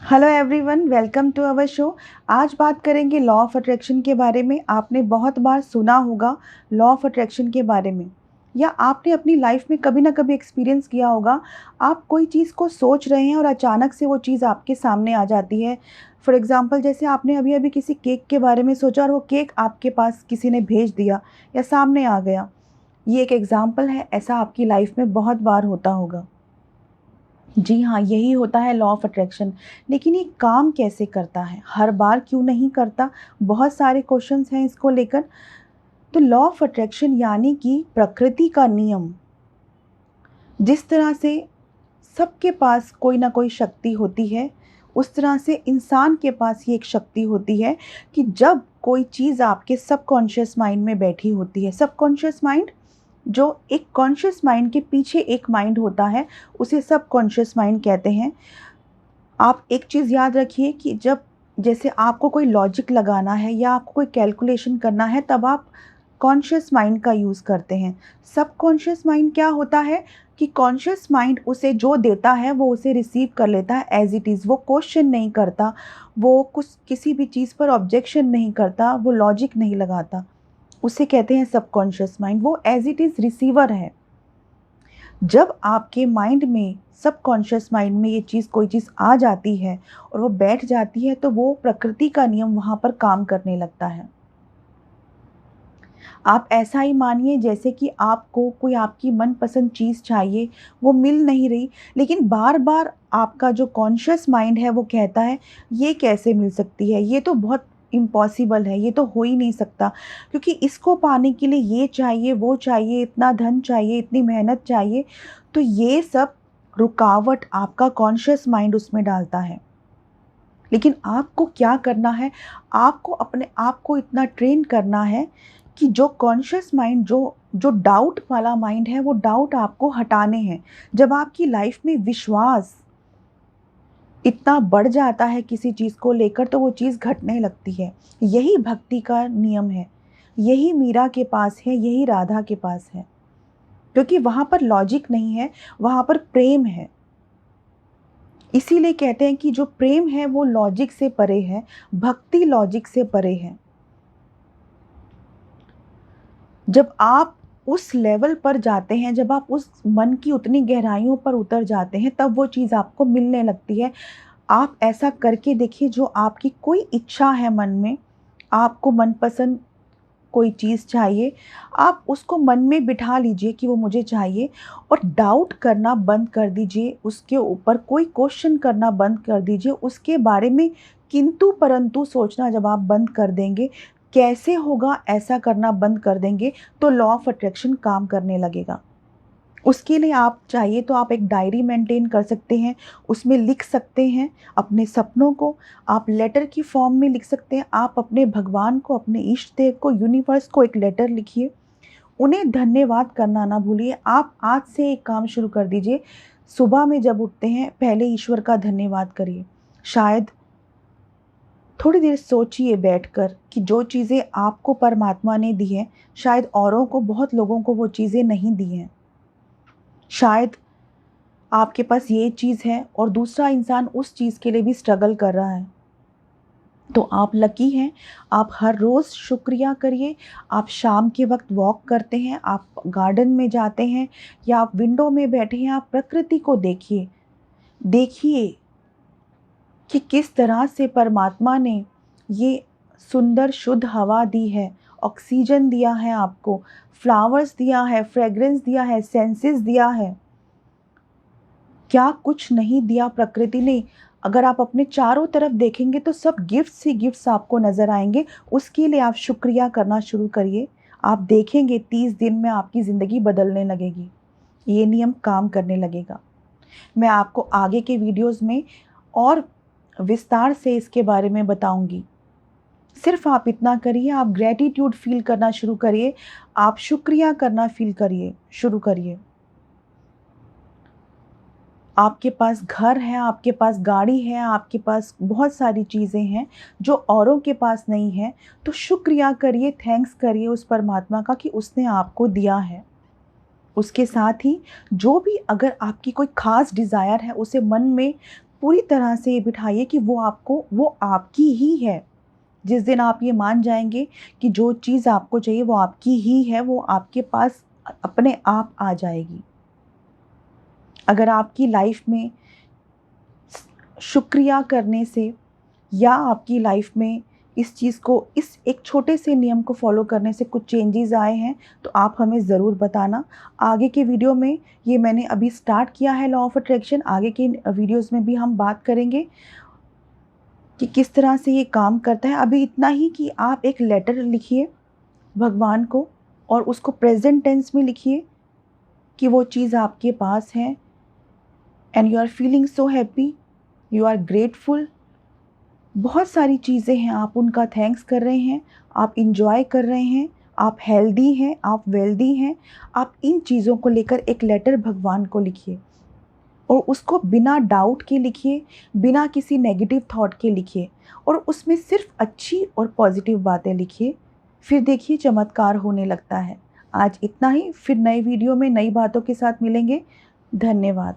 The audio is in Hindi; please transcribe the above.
Hello everyone, welcome to our show. आज बात करेंगे लॉ ऑफ अट्रैक्शन के बारे में। आपने बहुत बार सुना होगा लॉ ऑफ अट्रैक्शन के बारे में, या आपने अपनी लाइफ में कभी ना कभी एक्सपीरियंस किया होगा। आप कोई चीज़ को सोच रहे हैं और अचानक से वो चीज़ आपके सामने आ जाती है। फॉर एग्जांपल, जैसे आपने अभी अभी किसी केक के बारे में सोचा और वो केक आपके पास किसी ने भेज दिया या सामने आ गया। ये एक एग्जाम्पल है, ऐसा आपकी लाइफ में बहुत बार होता होगा। जी हाँ, यही होता है लॉ ऑफ अट्रैक्शन। लेकिन ये काम कैसे करता है, हर बार क्यों नहीं करता? बहुत सारे क्वेश्चंस हैं इसको लेकर। तो लॉ ऑफ अट्रैक्शन यानी कि प्रकृति का नियम। जिस तरह से सबके पास कोई ना कोई शक्ति होती है, उस तरह से इंसान के पास ये एक शक्ति होती है कि जब कोई चीज़ आपके सबकॉन्शियस माइंड में बैठी होती है, सबकॉन्शियस माइंड जो एक कॉन्शियस माइंड के पीछे एक माइंड होता है, उसे सबकॉन्शियस माइंड कहते हैं। आप एक चीज़ याद रखिए कि जब जैसे आपको कोई लॉजिक लगाना है या आपको कोई कैलकुलेशन करना है, तब आप कॉन्शियस माइंड का यूज़ करते हैं। सबकॉन्शियस माइंड क्या होता है कि कॉन्शियस माइंड उसे जो देता है वो उसे रिसीव कर लेता है एज इट इज़। वो क्वेश्चन नहीं करता, वो कुछ किसी भी चीज़ पर ऑब्जेक्शन नहीं करता, वो लॉजिक नहीं लगाता। उसे कहते हैं सबकॉन्शियस माइंड। वो एज इट इज़ रिसीवर है। जब आपके माइंड में, सबकॉन्शियस माइंड में ये चीज़, कोई चीज़ आ जाती है और वो बैठ जाती है, तो वो प्रकृति का नियम वहाँ पर काम करने लगता है। आप ऐसा ही मानिए जैसे कि आपको कोई आपकी मनपसंद चीज़ चाहिए, वो मिल नहीं रही, लेकिन बार बार आपका जो कॉन्शियस माइंड है वो कहता है ये कैसे मिल सकती है, ये तो बहुत इम्पॉसिबल है, ये तो हो ही नहीं सकता, क्योंकि इसको पाने के लिए ये चाहिए, वो चाहिए, इतना धन चाहिए, इतनी मेहनत चाहिए। तो ये सब रुकावट आपका कॉन्शियस माइंड उसमें डालता है। लेकिन आपको क्या करना है? आपको अपने आप को इतना ट्रेन करना है कि जो कॉन्शियस माइंड, जो जो डाउट वाला माइंड है, वो डाउट आपको हटाने हैं। जब आपकी लाइफ में विश्वास इतना बढ़ जाता है किसी चीज़ को लेकर, तो वो चीज़ घटने लगती है। यही भक्ति का नियम है, यही मीरा के पास है, यही राधा के पास है, क्योंकि वहाँ पर लॉजिक नहीं है, वहाँ पर प्रेम है। इसीलिए कहते हैं कि जो प्रेम है वो लॉजिक से परे है, भक्ति लॉजिक से परे है। जब आप उस लेवल पर जाते हैं, जब आप उस मन की उतनी गहराइयों पर उतर जाते हैं, तब वो चीज़ आपको मिलने लगती है। आप ऐसा करके देखिए, जो आपकी कोई इच्छा है मन में, आपको मनपसंद कोई चीज़ चाहिए, आप उसको मन में बिठा लीजिए कि वो मुझे चाहिए, और डाउट करना बंद कर दीजिए, उसके ऊपर कोई क्वेश्चन करना बंद कर दीजिए, उसके बारे में किंतु परंतु सोचना जब आप बंद कर देंगे, कैसे होगा ऐसा करना बंद कर देंगे, तो लॉ ऑफ अट्रैक्शन काम करने लगेगा। उसके लिए आप चाहिए तो आप एक डायरी मेंटेन कर सकते हैं, उसमें लिख सकते हैं अपने सपनों को, आप लेटर की फॉर्म में लिख सकते हैं। आप अपने भगवान को, अपने इष्ट देव को, यूनिवर्स को एक लेटर लिखिए, उन्हें धन्यवाद करना ना भूलिए। आप आज से एक काम शुरू कर दीजिए, सुबह में जब उठते हैं पहले ईश्वर का धन्यवाद करिए। शायद थोड़ी देर सोचिए बैठकर कि जो चीज़ें आपको परमात्मा ने दी हैं, शायद औरों को, बहुत लोगों को वो चीज़ें नहीं दी हैं। शायद आपके पास ये चीज़ है और दूसरा इंसान उस चीज़ के लिए भी स्ट्रगल कर रहा है। तो आप लकी हैं, आप हर रोज़ शुक्रिया करिए। आप शाम के वक्त वॉक करते हैं, आप गार्डन में जाते हैं, या आप विंडो में बैठे हैं, आप प्रकृति को देखिए। देखिए कि किस तरह से परमात्मा ने ये सुंदर शुद्ध हवा दी है, ऑक्सीजन दिया है आपको, फ्लावर्स दिया है, फ्रेग्रेंस दिया है, सेंसेस दिया है। क्या कुछ नहीं दिया प्रकृति ने? अगर आप अपने चारों तरफ देखेंगे तो सब गिफ्ट्स ही गिफ्ट्स आपको नज़र आएंगे। उसके लिए आप शुक्रिया करना शुरू करिए। आप देखेंगे 30 दिन में आपकी ज़िंदगी बदलने लगेगी, ये नियम काम करने लगेगा। मैं आपको आगे के वीडियोज़ में और विस्तार से इसके बारे में बताऊंगी। सिर्फ आप इतना करिए, आप ग्रैटिट्यूड फील करना शुरू करिए, आप शुक्रिया करना फील करिए, शुरू करिए। आपके पास घर है, आपके पास गाड़ी है, आपके पास बहुत सारी चीज़ें हैं जो औरों के पास नहीं है, तो शुक्रिया करिए, थैंक्स करिए उस परमात्मा का कि उसने आपको दिया है। उसके साथ ही जो भी, अगर आपकी कोई ख़ास डिज़ायर है, उसे मन में पूरी तरह से ये बिठाइए कि वो आपकी ही है। जिस दिन आप ये मान जाएँगे कि जो चीज़ आपको चाहिए वो आपकी ही है, वो आपके पास अपने आप आ जाएगी। अगर आपकी लाइफ़ में शुक्रिया करने से या आपकी लाइफ़ में इस चीज़ को, इस एक छोटे से नियम को फ़ॉलो करने से कुछ चेंजेज़ आए हैं, तो आप हमें ज़रूर बताना। आगे के वीडियो में, ये मैंने अभी स्टार्ट किया है लॉ ऑफ़ अट्रैक्शन, आगे के वीडियोज़ में भी हम बात करेंगे कि किस तरह से ये काम करता है। अभी इतना ही कि आप एक लेटर लिखिए भगवान को और उसको प्रेज़ेंट टेंस में लिखिए कि वो चीज़ आपके पास है and you are feeling so happy, you are grateful. बहुत सारी चीज़ें हैं, आप उनका थैंक्स कर रहे हैं, आप एन्जॉय कर रहे हैं, आप हेल्दी हैं, आप वेल्दी हैं। आप इन चीज़ों को लेकर एक लेटर भगवान को लिखिए और उसको बिना डाउट के लिखिए, बिना किसी नेगेटिव थॉट के लिखिए और उसमें सिर्फ़ अच्छी और पॉज़िटिव बातें लिखिए। फिर देखिए चमत्कार होने लगता है। आज इतना ही, फिर नए वीडियो में नई बातों के साथ मिलेंगे। धन्यवाद।